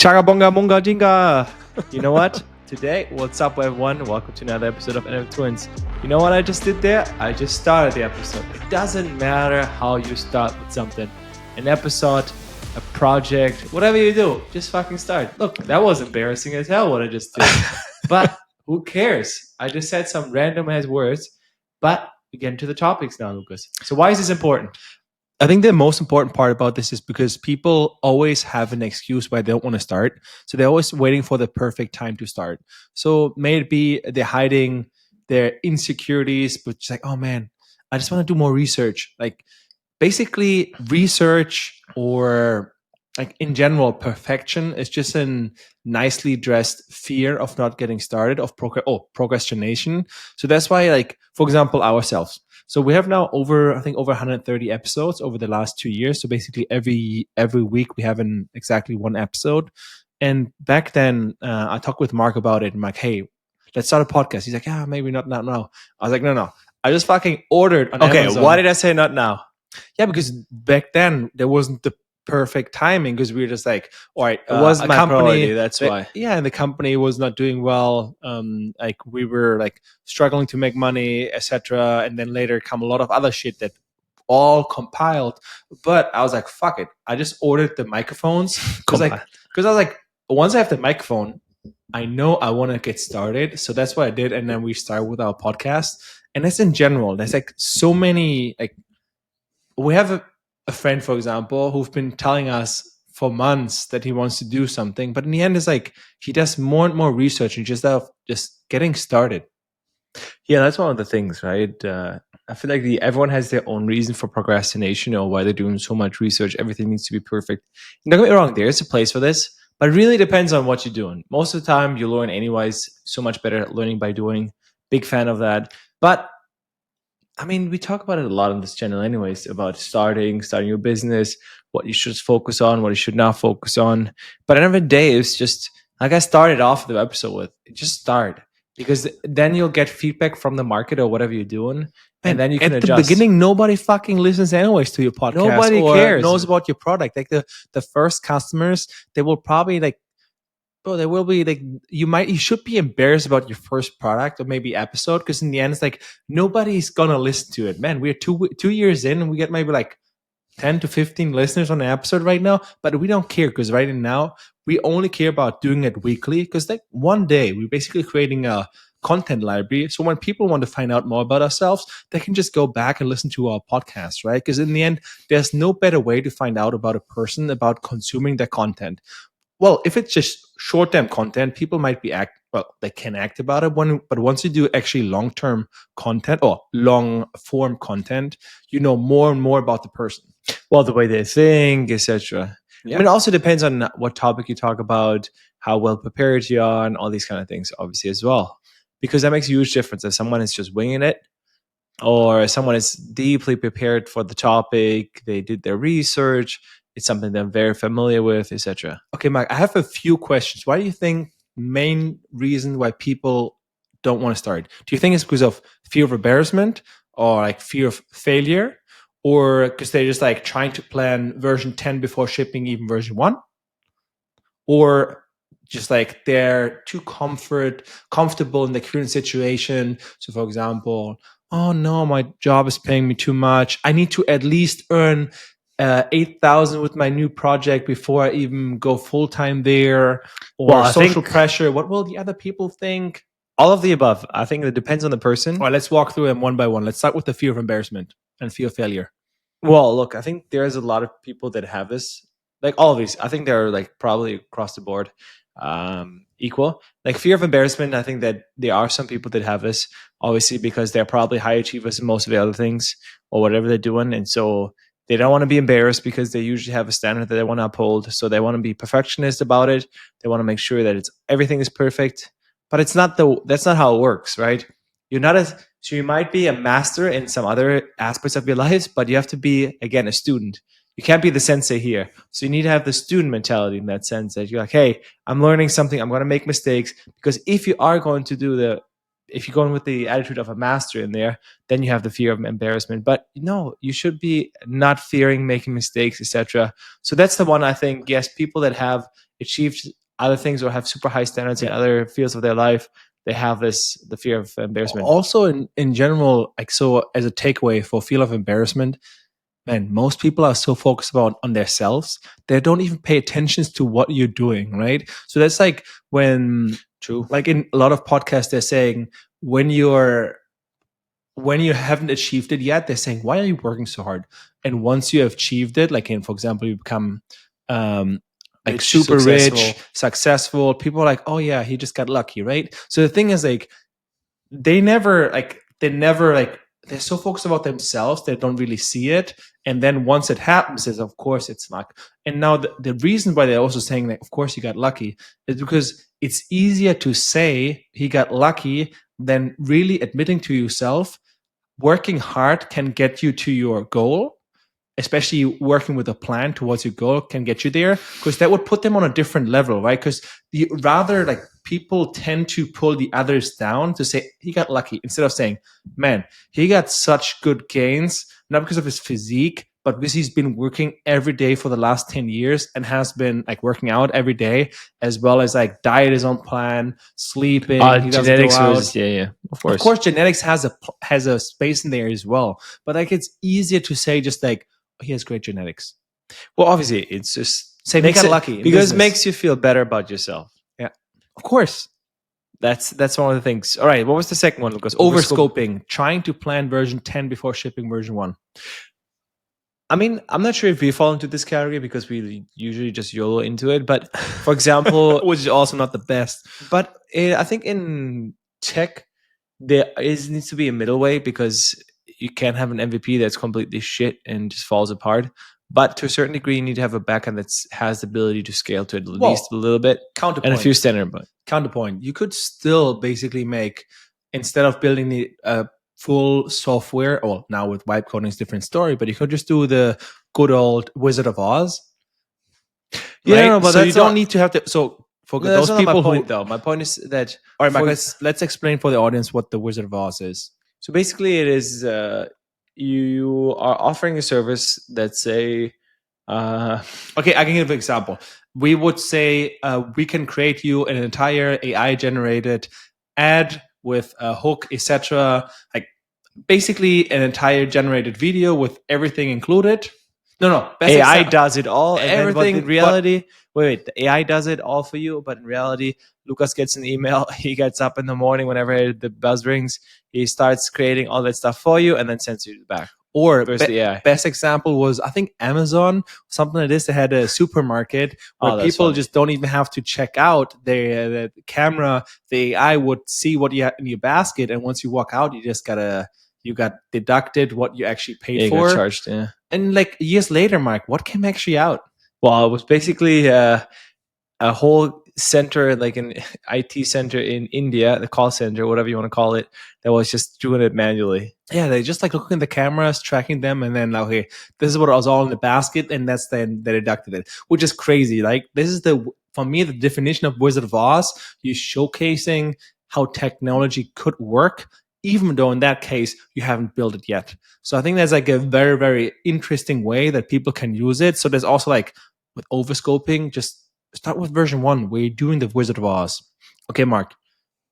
Chaga bonga munga jinga. You know what? Today, what's up, everyone? Welcome to another episode of nftwins. You know what I just did there? I just started the episode. It doesn't matter how you start with something. An episode, a project, whatever you do, just fucking start. Look, that was embarrassing as hell what I just did. But who cares? I just said some random ass words. But we get into the topics now, Lucas. So why is this important? I think the most important part about this is because people always have an excuse why they don't want to start. So they're always waiting for the perfect time to start. So maybe they're hiding their insecurities, but just like, oh man, I just want to do more research. Like basically research or like in general, perfection is just a nicely dressed fear of not getting started, of procrastination. So that's why, like, for example, ourselves. So we have now over 130 episodes over the last 2 years. So basically every week we have exactly one episode. And back then I talked with Mark about it. I'm like, hey, let's start a podcast. He's like, yeah, maybe not now. I was like, no. I just fucking ordered on Amazon. Why did I say not now? Yeah, because back then there wasn't the perfect timing because we were just like, all right, it wasn't my priority. That's why. Yeah, and the company was not doing well. Like we were like struggling to make money, etc. And then later come a lot of other shit that all compiled. But I was like, fuck it. I just ordered the microphones because I was like, once I have the microphone, I know I want to get started. So that's what I did, and then we started with our podcast. And that's in general. There's like so many like we have a friend, for example, who've been telling us for months that he wants to do something, but in the end, it's like he does more and more research and just getting started. Yeah, that's one of the things, right? I feel like everyone has their own reason for procrastination or why they're doing so much research. Everything needs to be perfect. And don't get me wrong, there's a place for this, but it really depends on what you're doing. Most of the time, you learn anyways. So much better at learning by doing. Big fan of that. But I mean, we talk about it a lot on this channel anyways, about starting your business, what you should focus on, what you should not focus on. But at the end of the day, it's just, like I started off the episode with, just start. Because then you'll get feedback from the market or whatever you're doing. And then you can adjust. At the beginning, nobody fucking listens anyways to your podcast. Nobody cares. Knows about your product. Like the first customers, they will probably like, bro, there will be like you should be embarrassed about your first product or maybe episode, because in the end it's like nobody's gonna listen to it. Man, we're 2 years in and we get maybe like 10 to 15 listeners on an episode right now, but we don't care because right now we only care about doing it weekly, because like one day we're basically creating a content library. So when people want to find out more about ourselves, they can just go back and listen to our podcast, right? Because in the end, there's no better way to find out about a person, about consuming their content. Well, if it's just short-term content, people might be they can act about it. But once you do actually long-term content or long-form content, you know more and more about the person. Well, the way they think, etc. Yeah. I mean, it also depends on what topic you talk about, how well prepared you are, and all these kind of things, obviously, as well. Because that makes a huge difference. If someone is just winging it, or someone is deeply prepared for the topic, they did their research, it's something they're very familiar with, etc. Okay, Mike, I have a few questions. Why do you think main reason why people don't want to start? Do you think it's because of fear of embarrassment or like fear of failure, or because they're just like trying to plan version 10 before shipping even version 1? Or just like they're too comfortable in the current situation? So for example, oh no, my job is paying me too much. I need to at least earn 8,000 with my new project before I even go full time there, or social pressure. What will the other people think? All of the above. I think it depends on the person. All right, let's walk through them one by one. Let's start with the fear of embarrassment and fear of failure. Well, look, I think there's a lot of people that have this. Like all of these, I think they're like probably across the board equal. Like fear of embarrassment, I think that there are some people that have this, obviously, because they're probably high achievers in most of the other things or whatever they're doing, and so they don't want to be embarrassed because they usually have a standard that they want to uphold. So they want to be perfectionist about it. They want to make sure that everything is perfect. But that's not how it works, right? So you might be a master in some other aspects of your lives, but you have to be, again, a student. You can't be the sensei here. So you need to have the student mentality in that sense, that you're like, hey, I'm learning something. I'm going to make mistakes, because if you are going to if you're going with the attitude of a master in there, then you have the fear of embarrassment. But no, you should be not fearing making mistakes, etc. So that's the one I think, yes, people that have achieved other things or have super high standards in Yeah. other fields of their life, they have the fear of embarrassment. Also, in general, like, so as a takeaway for feel of embarrassment, man, most people are so focused about on themselves, they don't even pay attention to what you're doing, right? So that's like when, True. like in a lot of podcasts, they're saying when you're when you haven't achieved it yet, they're saying, why are you working so hard? And once you have achieved it, like in, for example, you become um, like Rich, super successful. rich, successful, people are like, oh yeah, he just got lucky, right? So the thing is, like, they never they're so focused about themselves they don't really see it, and then once it happens is of course it's luck. And now the reason why they're also saying that of course he got lucky is because it's easier to say he got lucky than really admitting to yourself working hard can get you to your goal, especially working with a plan towards your goal can get you there, because that would put them on a different level, right? Because rather, like, people tend to pull the others down to say he got lucky instead of saying, man, he got such good gains not because of his physique but because he's been working every day for the last 10 years and has been like working out every day, as well as like diet is on plan, sleeping, he doesn't go Genetics out. was, yeah, of Of course. course genetics has a space in there as well, but like it's easier to say just like, oh, he has great genetics. Well, obviously, it's just Same, he makes got it lucky in because it business. makes you feel better about yourself. Yeah, of course. That's one of the things. All right, what was the second one, Lucas? Overscoping, trying to plan version 10 before shipping version 1. I mean, I'm not sure if we fall into this category because we usually just YOLO into it. But for example, Which is also not the best. but I think in tech needs to be a middle way because you can't have an MVP that's completely shit and just falls apart. But to a certain degree, you need to have a backend that has the ability to scale to at least a little bit and a few Counterpoint. standard. But Counterpoint. You could still basically make, instead of building the full software, well, now with vibe coding is a different story, but you could just do the good old Wizard of Oz, yeah, right? no, but So you that's don't not. need to have to. So for No, that's those not my people point, who, though. My point is that all right, Mike, for let's explain for the audience what the Wizard of Oz is. so basically, it is you are offering a service that's a uh, Okay, I can give an example. We would say we can create you an entire AI generated ad with a hook, etc. Like basically an entire generated video with everything included. No, best AI example. does it all, And and then, but in but reality, wait, the AI does it all for you, but in reality, Lucas gets an email. He gets up in the morning whenever the buzz rings. He starts creating all that stuff for you, and then sends you back. or Versus the AI. best example was I think Amazon, something like this. They had a supermarket where Oh, that's people funny. just don't even have to check out the camera. The AI would see what you have in your basket, and once you walk out, you got deducted what you actually paid Yeah, you got for. charged. Yeah. And like years later, Mike, what came actually out? Well, it was basically a whole center, like an IT center in India, the call center, whatever you want to call it, that was just doing it manually. Yeah, they just like looking at the cameras, tracking them, and then okay, this is what was all in the basket, and that's then they deducted it, which is crazy. Like this is for me the definition of Wizard of Oz. You showcasing how technology could work, even though in that case you haven't built it yet. So I think there's like a very very interesting way that people can use it. So there's also like with overscoping, just start with version 1 where you're doing the Wizard of Oz. Okay, Mark,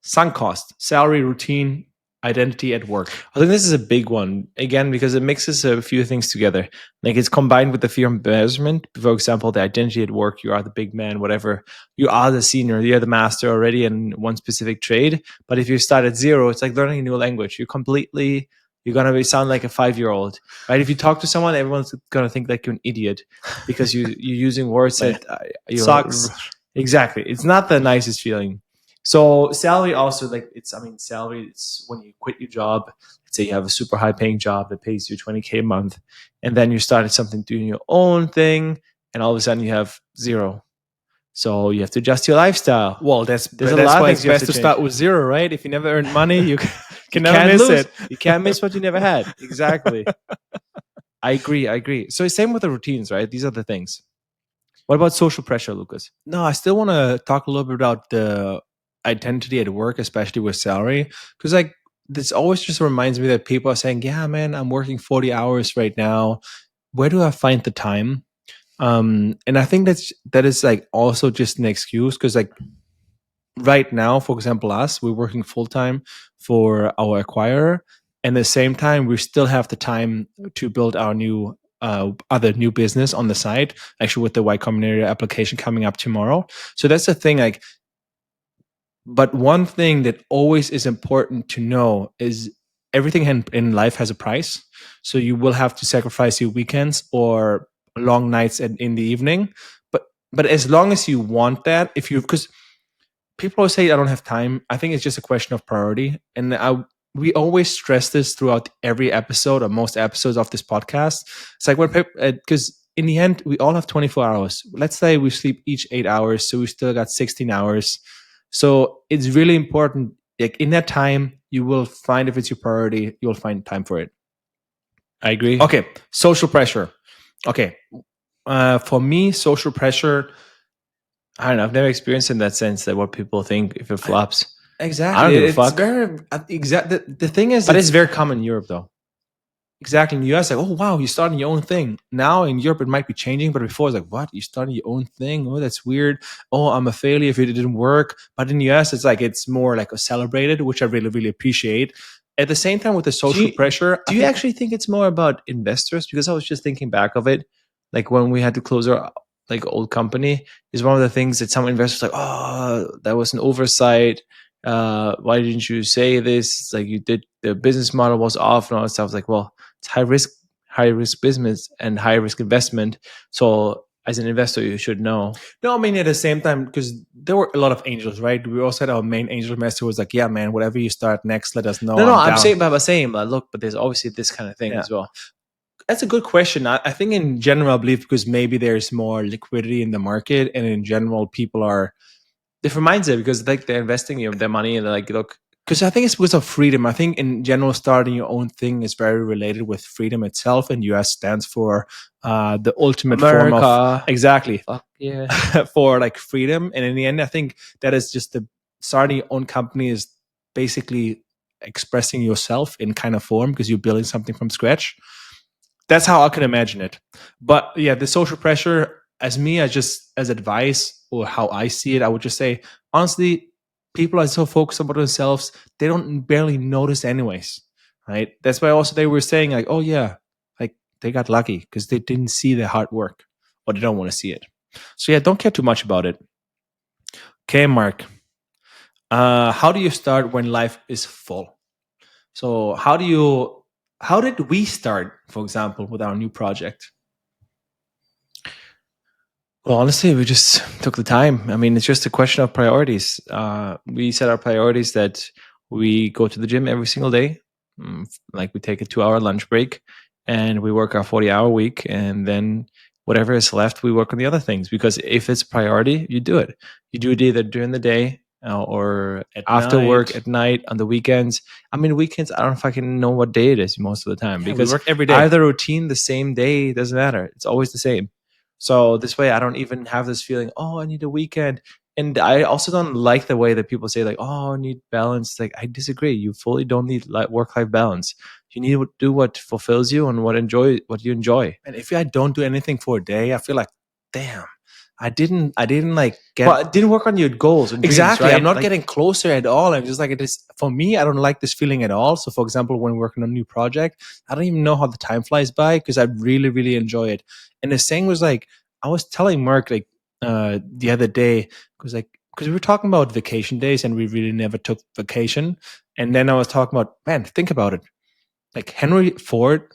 sunk cost, salary, routine, identity at work. I think this is a big one again because it mixes a few things together. Like it's combined with the fear of embarrassment. For example, the identity at work. You are the big man, whatever. You are the senior. You're the master already in one specific trade. But if you start at zero, it's like learning a new language. You're gonna sound like a 5-year-old, right? If you talk to someone, everyone's gonna think like you're an idiot because you're using words that Sucks. exactly. It's not the nicest feeling. So salary also salary it's when you quit your job. Let's say you have a super high paying job that pays you 20K a month, and then you started something doing your own thing, and all of a sudden you have zero. So you have to adjust your lifestyle. Well, There's a that's lot of why things it's you have best to to start change. with zero, right? If you never earned money, you can You never can't miss lose. it. You can't miss what you never had. Exactly. I agree. I agree. So same with the routines, right? These are the things. What about social pressure, Lucas? No, I still want to talk a little bit about the identity at work, especially with salary, because like this always just reminds me that people are saying, "Yeah, man, I'm working 40 hours right now. Where do I find the time?" And I think that is like also just an excuse because like right now, for example, us, we're working full time for our acquirer, and at the same time, we still have the time to build our new other new business on the side. Actually, with the Y Combinator application coming up tomorrow, so that's the thing. Like, but one thing that always is important to know is everything in life has a price. So you will have to sacrifice your weekends or long nights in the evening. But as long as you want that, if you because people always say I don't have time. I think it's just a question of priority, and we always stress this throughout every episode or most episodes of this podcast. It's like when because in the end we all have 24 hours. Let's say we sleep each 8 hours, so we still got 16 hours. So it's really important. Like in that time, you will find if it's your priority, you'll find time for it. I agree. Okay, social pressure. Okay, for me, social pressure. I don't know. I've never experienced in that sense that what people think if it flops. I Exactly. don't give a It's fuck. very exact. The thing is, But it's very common in Europe, though. exactly in the US, like, oh wow, you're starting your own thing. Now in Europe, it might be changing, but before it's like, what? You starting your own thing? Oh, that's weird. Oh, I'm a failure if it didn't work. But in the US, it's like it's more like a celebrated, which I really, really appreciate. At the same time, with the Do social you, pressure, do you actually think it's more about investors? Because I was just thinking back of it, like when we had to close our like old company, is one of the things that some investors like, oh, that was an oversight. Why didn't you say this? It's like you did the business model was off and all that stuff. It's like, well, it's high risk business and high risk investment. So as an investor, you should know. no, I mean at the same time because there were a lot of angels, right? We also had our main angel investor was like, yeah, man, whatever you start next, let us know. No, I'm I'm down. saying, but I'm saying, but look, but there's obviously this kind of thing Yeah. as well. That's a good question. I think in general, I believe because maybe there's more liquidity in the market, and in general, people are Different mindset because like they're investing their money and they're like, look, because I think it's because of freedom. I think in general, starting your own thing is very related with freedom itself, and US stands for the ultimate form of America, exactly fuck yeah. for like freedom. And in the end, I think that is just the starting your own company is basically expressing yourself in kind of form because you're building something from scratch. That's how I can imagine it. But yeah, the social pressure, as me, as just as advice or how I see it, I would just say honestly, people are so focused about themselves, they don't barely notice anyways. Right. That's why also they were saying like, oh yeah, like they got lucky because they didn't see their hard work or they don't want to see it. So yeah, don't care too much about it. Okay, Mark. How do you start when life is full? So how did we start, for example, with our new project? Well, honestly, we just took the time. I mean, it's just a question of priorities. We set our priorities that we go to the gym every single day. Like we take a 2 hour lunch break and we work our 40-hour week. And then whatever is left, we work on the other things. Because if it's a priority, you do it. You do it either during the day or At after work, night. at night, on the weekends. I mean, weekends, I don't fucking know what day it is most of the time Yeah, we because work every day. either routine the same day, it doesn't matter. It's always the same. So this way, I don't even have this feeling. Oh, I need a weekend, and I also don't like the way that people say like, "Oh, I need balance." Like I disagree. You fully don't need work-life balance. You need to do what fulfills you and what you enjoy. And if I don't do anything for a day, I feel like, damn, I didn't like get Well, it didn't work on your goals and dreams, exactly. I'm right? not Like getting closer at all. I'm just like it is for me. I don't like this feeling at all. So, for example, when we're working on a new project, I don't even know how the time flies by because I really, really enjoy it. And the saying was like, I was telling Mark like the other day because we were talking about vacation days and we really never took vacation. And then I was talking about, man, think about it. Like Henry Ford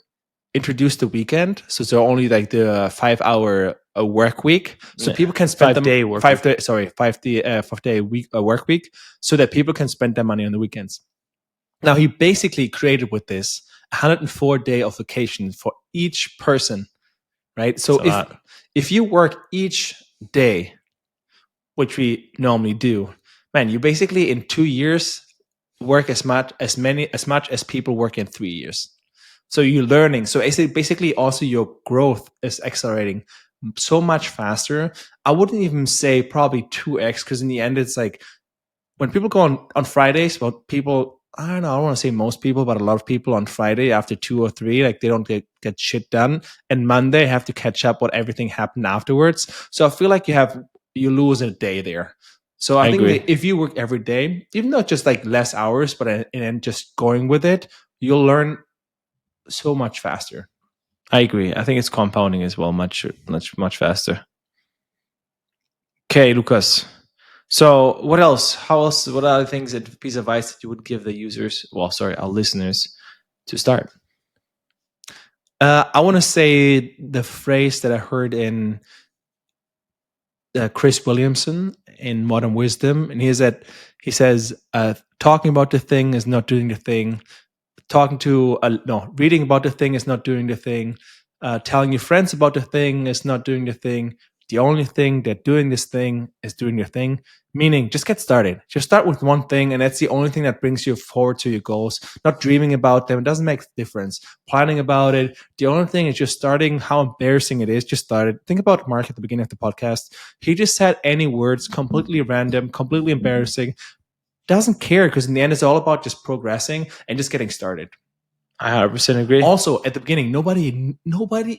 introduced the weekend, so it's only like the 5 hour work week, so people can spend them 5 day work. 5 day sorry 5 day week work week, so that people can spend their money on the weekends. Now he basically created with this 104 day of vacation for each person, right? It's So a if lot. you work each day, which we normally do, man, you basically in 2 years work as much as people work in 3 years. So you're learning. So basically also your growth is accelerating so much faster. I wouldn't even say probably 2x because in the end it's like when people go on Fridays, well, people I don't know, I don't want to say most people, but a lot of people on Friday after 2 or 3, like they don't get shit done. And Monday have to catch up what everything happened afterwards. So I feel like you lose a day there. So I I think agree. that if you work every day, even though it's just like less hours, but and just going with it, you'll learn so much faster. I agree. I think it's compounding as well, much faster. Okay, Lucas. So what else? How else? What other things that piece of advice that you would give the users? Well, sorry, our listeners to start. I want to say the phrase that I heard in Chris Williamson in Modern Wisdom, and he says, "Talking about the thing is not doing the thing. Reading about the thing is not doing the thing. Telling your friends about the thing is not doing the thing. The only thing that doing this thing is doing the thing." Meaning, just get started. Just start with one thing, and that's the only thing that brings you forward to your goals. Not dreaming about them, it doesn't make a difference. Planning about it, the only thing is just starting. How embarrassing it is, just started. Think about Mark at the beginning of the podcast. He just said any words, completely random, completely embarrassing. Doesn't care, because in the end, it's all about just progressing and just getting started. I 100% agree. Also, at the beginning, nobody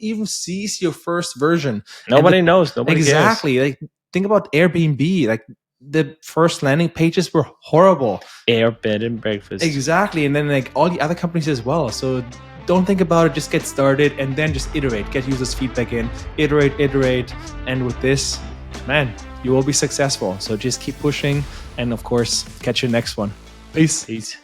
even sees your first version. Nobody knows. Nobody Exactly. Like, think about Airbnb. Like, the first landing pages were horrible. cares. Air, bed, and breakfast. Exactly. And then like all the other companies as well. So don't think about it. Just get started and then just iterate. Get users' feedback in. Iterate. And with this, man, you will be successful. So just keep pushing. And of course, catch you next one. Peace. Peace.